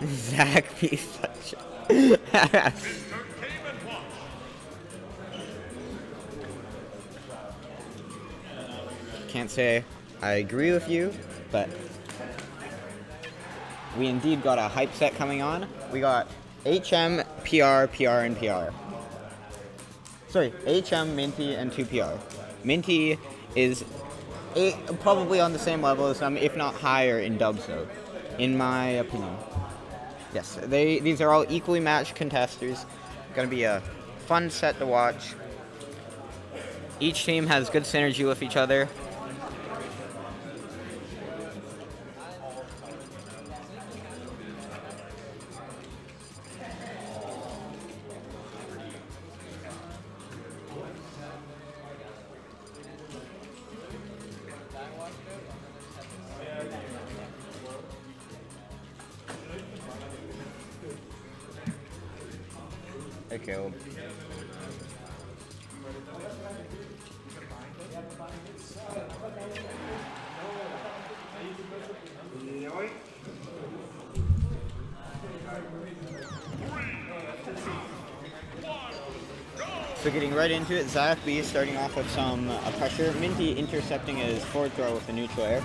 Zach be such a... Can't say I agree with you, but we indeed got a hype set coming on. We got HM, PR, PR, and PR. Sorry, HM, Minty, and 2PR. Minty is probably on the same level as them, if not higher in dubs, though, in my opinion. Yes, these are all equally matched contesters. Gonna be a fun set to watch. Each team has good synergy with each other. Okay, well. So getting right into it, Zach B starting off with some pressure. Minty intercepting his forward throw with the neutral air.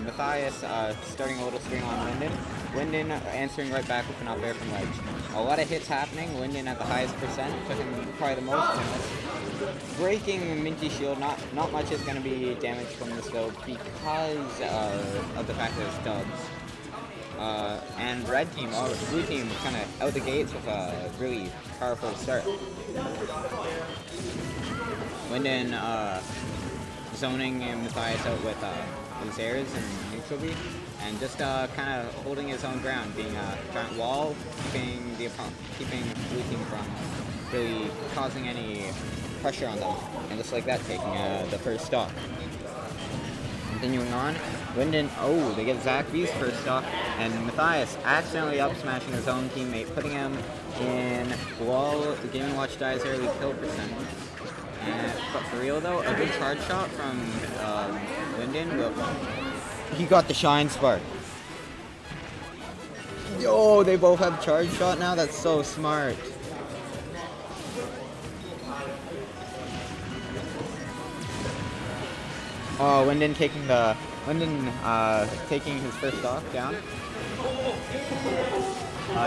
Matthias starting a little string on Linden. Linden answering right back with an up air from ledge. A lot of hits happening. Linden at the highest percent, took him probably the most. Breaking Minty shield, not much is going to be damaged from this though because of the fact that it's dubs. And red team, or blue team, kind of out the gates with a really powerful start. Linden zoning Matthias out with his airs and neutral B, and just kind of holding his own ground, being a giant wall, keeping blue team from really causing any pressure on them, and just like that, taking the first stock. Continuing on, Linden, they get Zach B's first stock, and Matthias accidentally up smashing his own teammate, putting him in while the Game & Watch dies early kill percent. But for real though, a good charge shot from Linden, but he got the shine spark. Yo, they both have charge shot now? That's so smart. Oh, Linden taking his first stock down.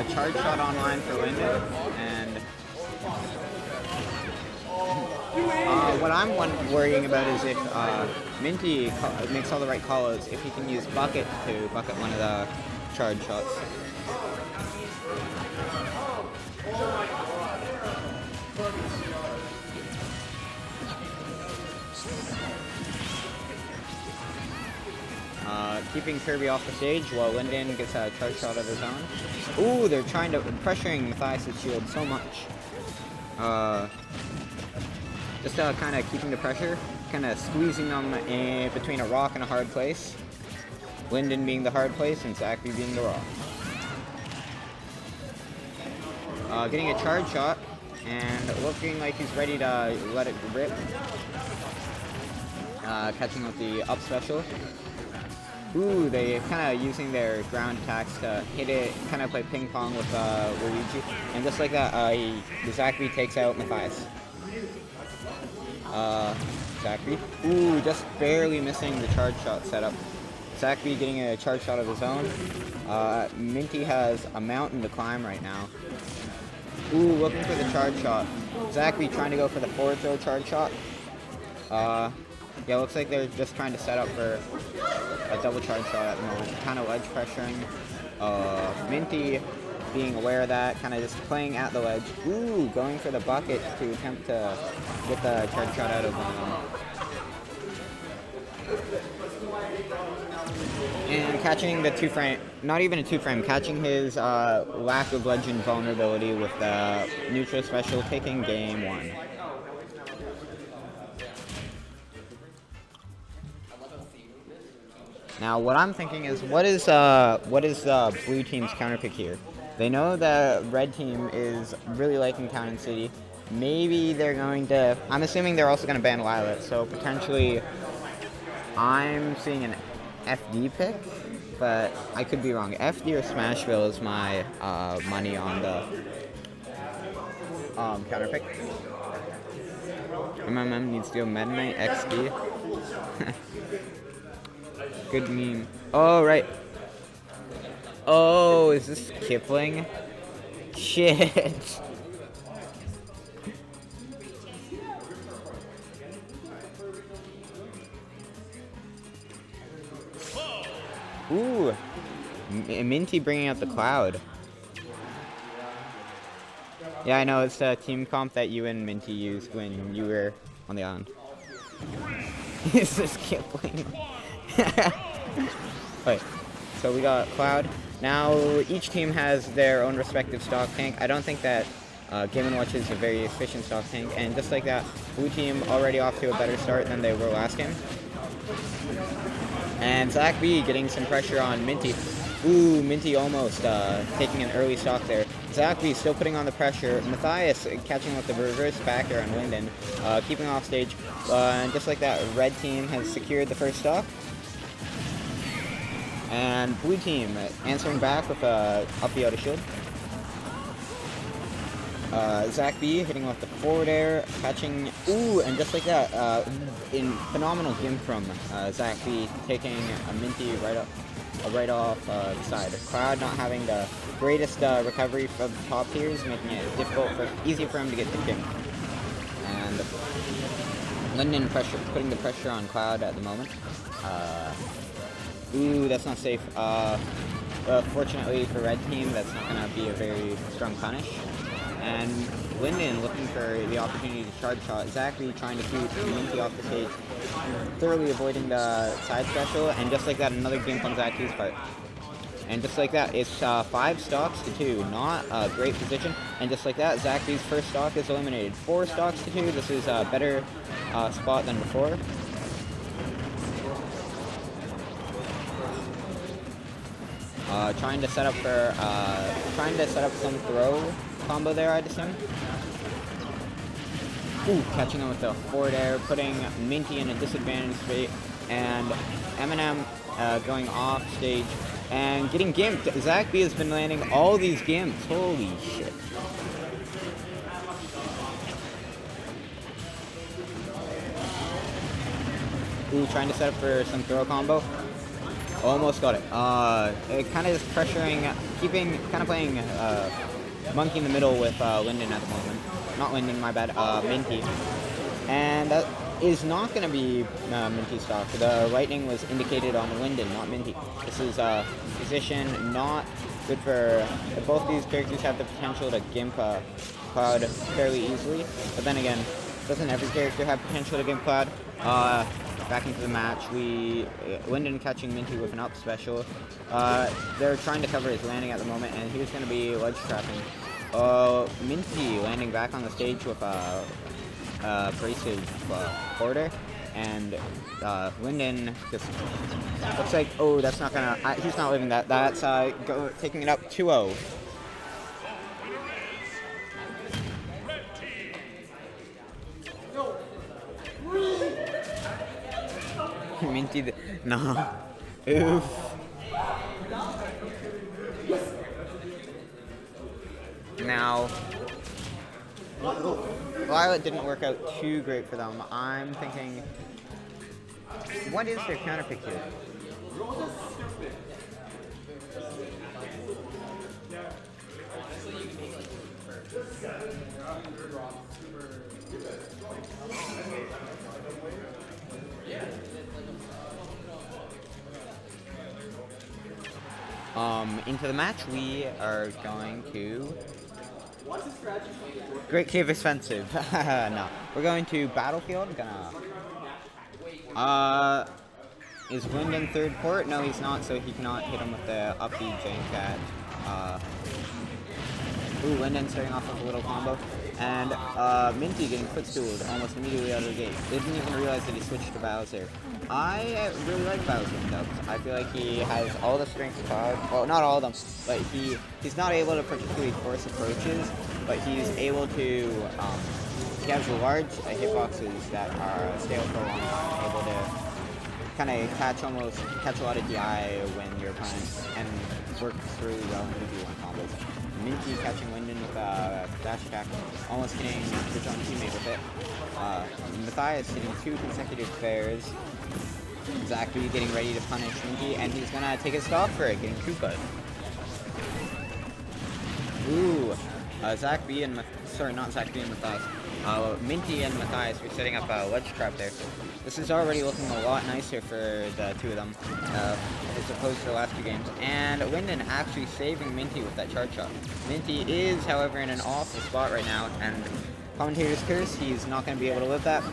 Charge shot online for Linden, and what I'm worrying about is if Minty makes all the right calls, if he can use Bucket to bucket one of the charge shots. Keeping Kirby off the stage while Linden gets a charge shot of his own. Ooh, they're pressuring Matthias' shield so much. Just kind of keeping the pressure, kind of squeezing them between a rock and a hard place. Linden being the hard place and Zachary being the rock. Getting a charge shot and looking like he's ready to let it rip. Catching with the up special. Ooh, they kind of using their ground attacks to hit it, kind of play ping pong with Luigi. And just like that, Zachary takes out Matthias. Zachary. Ooh, just barely missing the charge shot setup. Zachary getting a charge shot of his own. Minty has a mountain to climb right now. Ooh, looking for the charge shot. Zachary trying to go for the forward throw charge shot. Yeah, looks like they're just trying to set up for a double charge shot at the moment. Kind of ledge pressuring. Minty being aware of that, kind of just playing at the ledge. Ooh, going for the bucket to attempt to get the charge shot out of them. And catching the two-frame, not even a two-frame, catching his lack of legend vulnerability with the neutral special, taking game one. Now, what I'm thinking is, what is the blue team's counterpick here? They know the red team is really liking Town and City. Maybe they're going to... I'm assuming they're also going to ban Violet, so potentially I'm seeing an FD pick. but I could be wrong. FD or Smashville is my money on the counter pick. MMM needs to go Meta Knight XD. Good meme. Oh, right. Oh, is this Kipling? Shit. Ooh. Minty bringing out the Cloud. Yeah, I know, it's a team comp that you and Minty used when you were on the island. Is this Kipling? Wait, so we got Cloud. Now, each team has their own respective stock tank. I don't think that Game & Watch is a very efficient stock tank, and just like that, blue team already off to a better start than they were last game. And Zach B getting some pressure on Minty. Ooh, Minty almost taking an early stock there. Zach B still putting on the pressure. Matthias catching with the reverse backer on Linden, keeping off stage. And just like that, red team has secured the first stock. And blue team answering back with a up the auto shield. Zach B hitting with the forward air, catching, ooh, and just like that, in phenomenal gimp from Zach B, taking a Minty right off the side. Cloud not having the greatest recovery from the top tiers, making it easy for him to get the gimp. And Linden putting the pressure on Cloud at the moment. Ooh, that's not safe. Fortunately for red team, that's not going to be a very strong punish. And Linden looking for the opportunity to charge shot. Zachary trying to shoot Minty off the stage, thoroughly avoiding the side special, and just like that, another gimp on Zachary's part. And just like that, it's 5 stocks to 2, not a great position. And just like that, Zachary's first stock is eliminated. 4 stocks to 2, this is a better spot than before. Trying to set up some throw combo there, I'd assume. Ooh, catching him with the forward air, putting Minty in a disadvantaged state, and MMMm going off stage and getting gimped. Zach B has been landing all these gimps. Holy shit. Ooh, trying to set up for some throw combo. Almost got it. It kind of is pressuring, kind of playing monkey in the middle with Linden at the moment. Not Linden, my bad. Minty. And that is not going to be Minty stock. The lightning was indicated on Linden, not Minty. This is position not good for... Both these characters have the potential to gimp Cloud fairly easily. But then again, doesn't every character have potential to gimp Cloud? Back into the match, Linden catching Minty with an up special. They're trying to cover his landing at the moment, and he's going to be ledge trapping. Minty landing back on the stage with a abrasive quarter, and Linden just looks like, oh, that's not gonna, he's not leaving that. That's taking it up 2-0. Minty, no. Oof. Now, Violet didn't work out too great for them. I'm thinking, what is their counter pick here? Into the match, we are going to... Great Cave Offensive. No. We're going to Battlefield. Is Linden third port? No, he's not, so he cannot hit him with the up B jank at... Ooh, Linden starting off with a little combo. And Minty getting footstooled almost immediately out of the gate. Didn't even realize that he switched to Bowser. I really like Bowser in dubs. I feel like he has all the strengths of Cloud. Well, not all of them, but he's not able to particularly force approaches, but he's able to, he has large hitboxes that are stable for a long time, able to kind of catch a lot of DI when your opponent and work through well into V1 combos. Minty catching Linden with a dash attack, almost hitting his own teammate with it. Matthias hitting 2 consecutive fairs. Zach B getting ready to punish Minty, and he's gonna take a stock for it, getting Koopa. Ooh, Zach B and sorry, not Zach B and Matthias. Minty and Matthias were setting up a ledge trap there. This is already looking a lot nicer for the two of them, as opposed to the last 2 games. And Linden actually saving Minty with that charge shot. Minty is, however, in an awful spot right now, and commentator's curse, he's not going to be able to live that.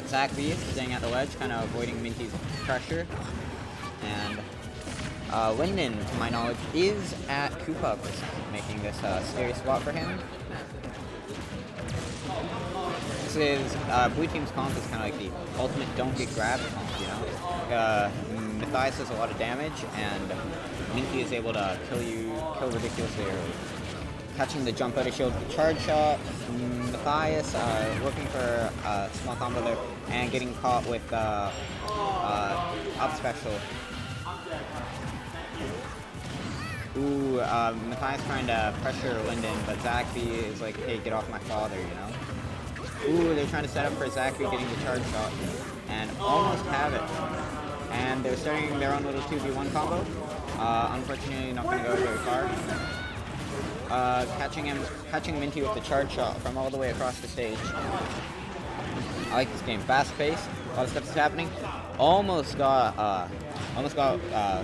Zach B staying at the ledge, kind of avoiding Minty's pressure. And Linden, to my knowledge, is at Koopa, making this a scary spot for him. This is, blue team's comp is kind of like the ultimate don't get grabbed comp, you know? Matthias does a lot of damage, and Minty is able to kill ridiculously early. Catching the jump out of shield with the charge shot. Matthias looking for a small combo there, and getting caught with up special. Ooh, Matthias trying to pressure Linden, but Zach B is like, hey, get off my father, you know? Ooh, they're trying to set up for Zach B getting the charge shot, and almost have it. And they're starting their own little 2v1 combo. Unfortunately, not going to go very far. Catching Minty with the charge shot from all the way across the stage. I like this game. Fast pace, a lot of stuff is happening. Almost got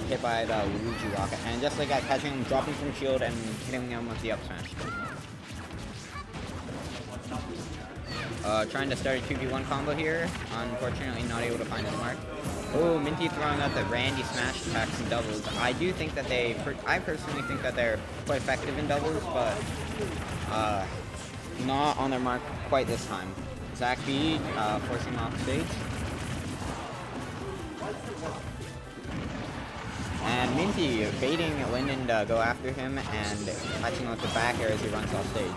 hit by the Luigi rocket, and just like that, catching him, dropping from shield, and hitting him with the up smash. Trying to start a 2v1 combo here. Unfortunately, not able to find his mark. Oh, Minty throwing out the Randy smash attacks in doubles. I do think that I personally think that they're quite effective in doubles, but not on their mark quite this time. Zach B forcing him off stage. And Minty baiting Linden to go after him and catching him with the back air as he runs off stage.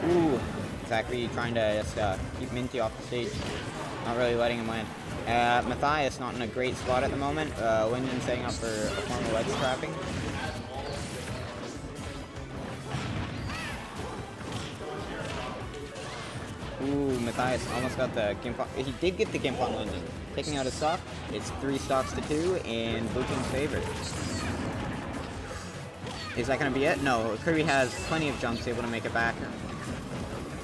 Ooh, Zach B trying to just keep Minty off the stage, not really letting him land. Matthias not in a great spot at the moment. Linden setting up for a form of ledge trapping. Ooh, Matthias almost got the gimp on. He did get the gimp on Linden. Taking out his stock. It's 3 stocks to 2 in blue team's favor. Is that going to be it? No, Kirby has plenty of jumps, able to make it back.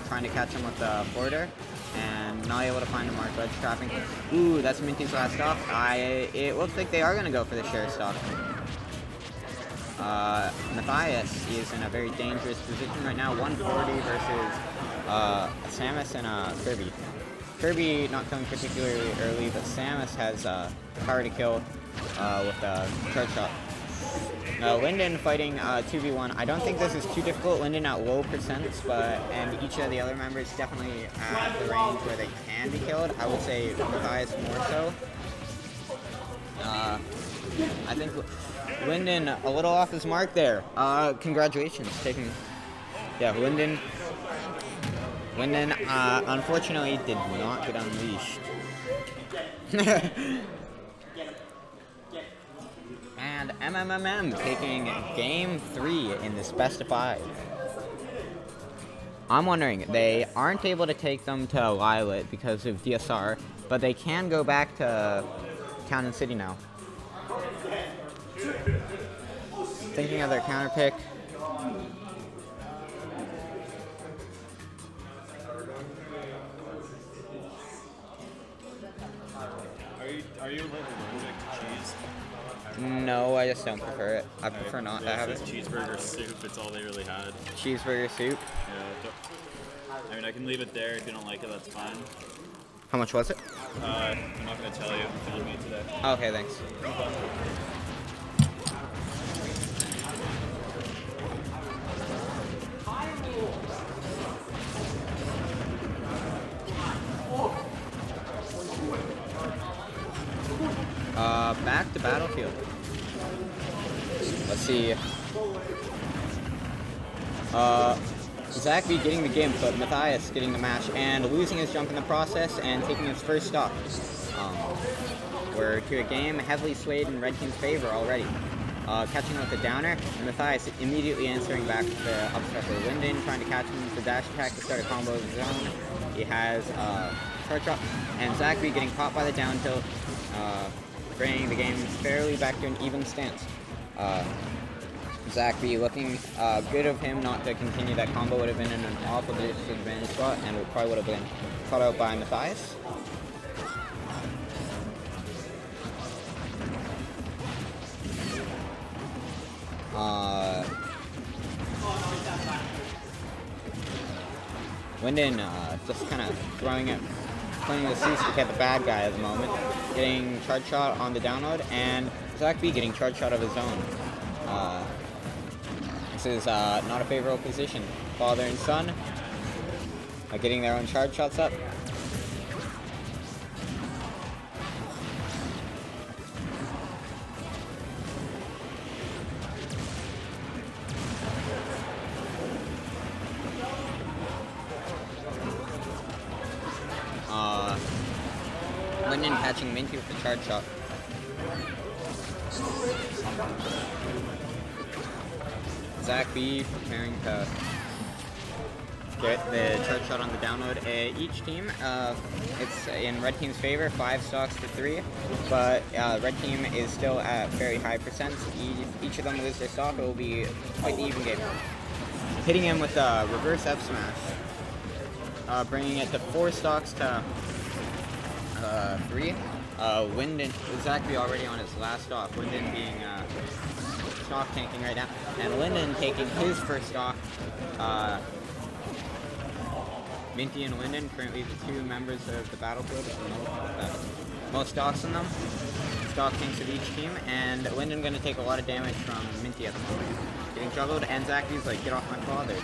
Trying to catch him with the forwarder, and not able to find a mark. Ledge trapping. Ooh, that's Minty's last stock. It looks like they are going to go for the share stock. Matthias is in a very dangerous position right now. 140 versus Samus and Kirby. Kirby not coming particularly early, but Samus has power to kill with a charge shot. Linden fighting 2v1. I don't think this is too difficult. Linden at low percents, and each of the other members definitely at the range where they can be killed. I would say Matthias more so. I think Linden a little off his mark there. Congratulations, Linden unfortunately did not get unleashed. And MMMm taking game 3 in this best of 5. I'm wondering, they aren't able to take them to Lilat because of DSR, but they can go back to Town and City now. Thinking of their counter pick. Are you allergic to cheese? No, I just don't prefer it. I prefer not to have it. Cheeseburger soup, it's all they really had. Cheeseburger soup? Yeah. I mean, I can leave it there. If you don't like it, that's fine. How much was it? I'm not going to tell you. I'm filming it today. Okay, thanks. Back to Battlefield. Let's see. Zach B getting the gimp, but Matthias getting the match and losing his jump in the process and taking his first stock. We're to a game heavily swayed in red team's favor already. Catching with the downer, and Matthias immediately answering back with the up special. Linden trying to catch him with the dash attack to start a combo of his own. He has charge drop, and Zach B getting caught by the down tilt, bringing the game fairly back to an even stance. Zach B looking good of him not to continue that combo. Would have been in an awful disadvantage spot, and it probably would have been caught out by Matthias. Linden just kind of throwing it, playing the cease to get the bad guy at the moment, getting charge shot on the download, and Zach B getting charge shot of his own. This is not a favorable position. Father and son are getting their own charge shots up. Linden catching Minty with the charge shot. Zach B preparing to get the charge shot on the download. Each team, it's in red team's favor, 5 stocks to 3, but red team is still at very high percents. Each of them lose their stock, it will be quite the even game. Hitting him with a reverse F smash, bringing it to 4 stocks to 3. Linden, Zach B already on his last stock. Linden being stock tanking right now, and Linden taking his first stock. Minty and Linden, currently the 2 members of the Battle Club with most stocks in them. Stock tanks of each team, and Linden going to take a lot of damage from Minty at the moment. Getting juggled, and Zach B's like, get off my father.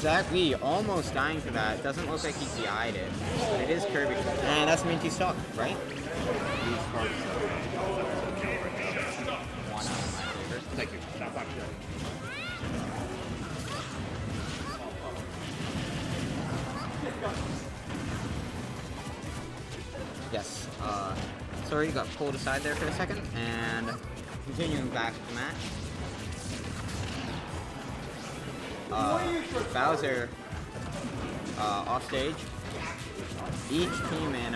Zach B almost dying for that. Doesn't look like he DI'd it, but it is Kirby. And that's Minty's stock, right? One out of my favor. Thank you. Yes. Sorry, got pulled aside there for a second, and continuing back to the match. Bowser off stage. Each team in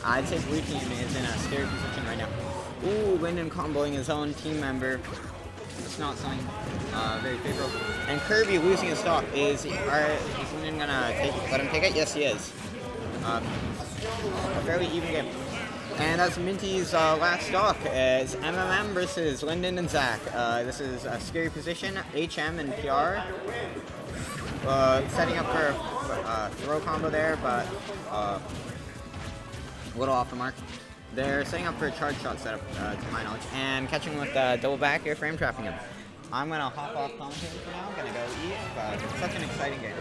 I'd say blue team is in a scared position right now. Ooh, Linden comboing his own team member. It's not something very favorable. And Kirby losing his stock. Is Linden gonna let him take it? Yes, he is. A fairly even game. And that's Minty's last stock as MMM versus Linden and Zach. This is a scary position. HM and PR. Setting up for a throw combo there, but a little off the mark. They're setting up for a charge shot setup, to my knowledge, and catching with double back air frame trapping him. I'm going to hop off commentating for now. I'm going to go eat, but it's such an exciting game.